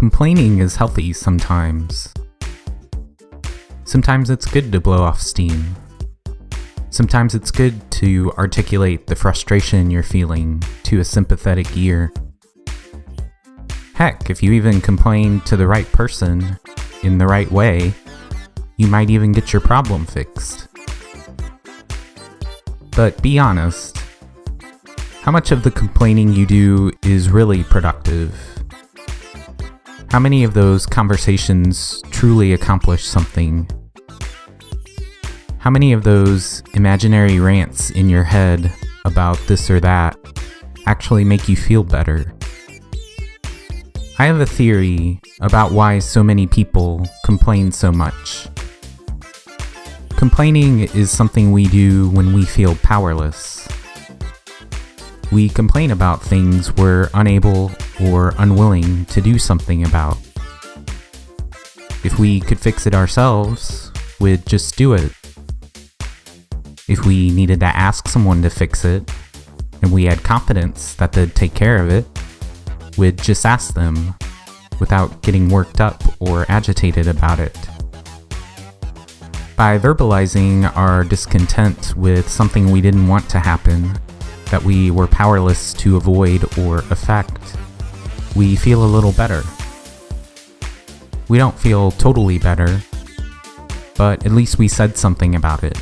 Complaining is healthy sometimes. Sometimes it's good to blow off steam. Sometimes it's good to articulate the frustration you're feeling to a sympathetic ear. Heck, if you even complain to the right person in the right way, you might even get your problem fixed. But be honest, how much of the complaining you do is really productive? How many of those conversations truly accomplish something? How many of those imaginary rants in your head about this or that actually make you feel better? I have a theory about why so many people complain so much. Complaining is something we do when we feel powerless. We complain about things we're unable or unwilling to do something about. If we could fix it ourselves, we'd just do it. If we needed to ask someone to fix it, and we had confidence that they'd take care of it, we'd just ask them without getting worked up or agitated about it. By verbalizing our discontent with something we didn't want to happen, that we were powerless to avoid or affect, we feel a little better. We don't feel totally better, but at least we said something about it.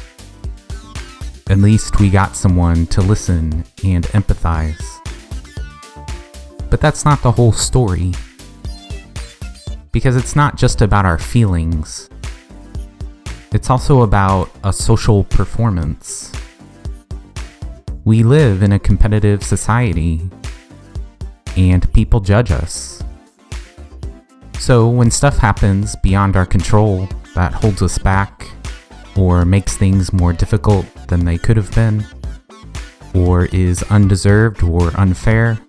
At least we got someone to listen and empathize. But that's not the whole story. Because it's not just about our feelings. It's also about a social performance. We live in a competitive society, and people judge us. So when stuff happens beyond our control that holds us back, or makes things more difficult than they could have been, or is undeserved or unfair,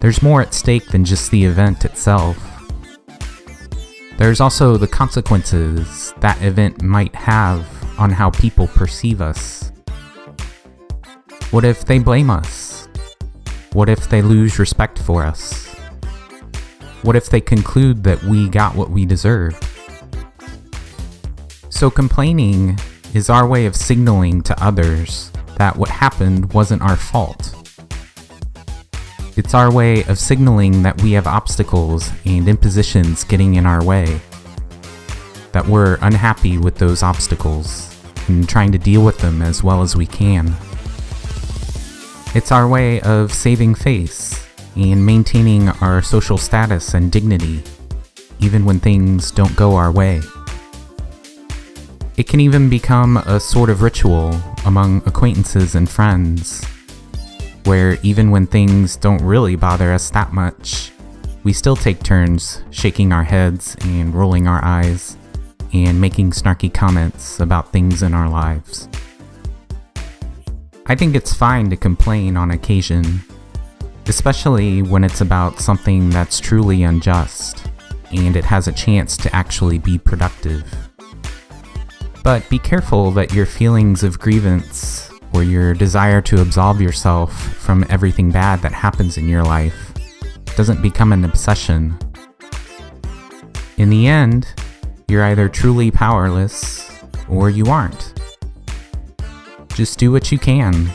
there's more at stake than just the event itself. There's also the consequences that event might have on how people perceive us. What if they blame us? What if they lose respect for us? What if they conclude that we got what we deserved? So complaining is our way of signaling to others that what happened wasn't our fault. It's our way of signaling that we have obstacles and impositions getting in our way, that we're unhappy with those obstacles and trying to deal with them as well as we can. It's our way of saving face and maintaining our social status and dignity, even when things don't go our way. It can even become a sort of ritual among acquaintances and friends, where even when things don't really bother us that much, we still take turns shaking our heads and rolling our eyes and making snarky comments about things in our lives. I think it's fine to complain on occasion, especially when it's about something that's truly unjust and it has a chance to actually be productive. But be careful that your feelings of grievance or your desire to absolve yourself from everything bad that happens in your life doesn't become an obsession. In the end, you're either truly powerless or you aren't. Just do what you can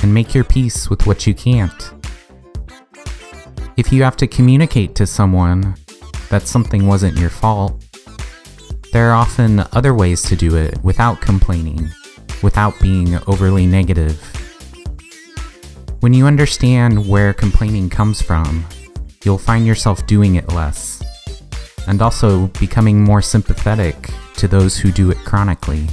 and make your peace with what you can't. If you have to communicate to someone that something wasn't your fault, there are often other ways to do it without complaining, without being overly negative. When you understand where complaining comes from, you'll find yourself doing it less, and also becoming more sympathetic to those who do it chronically.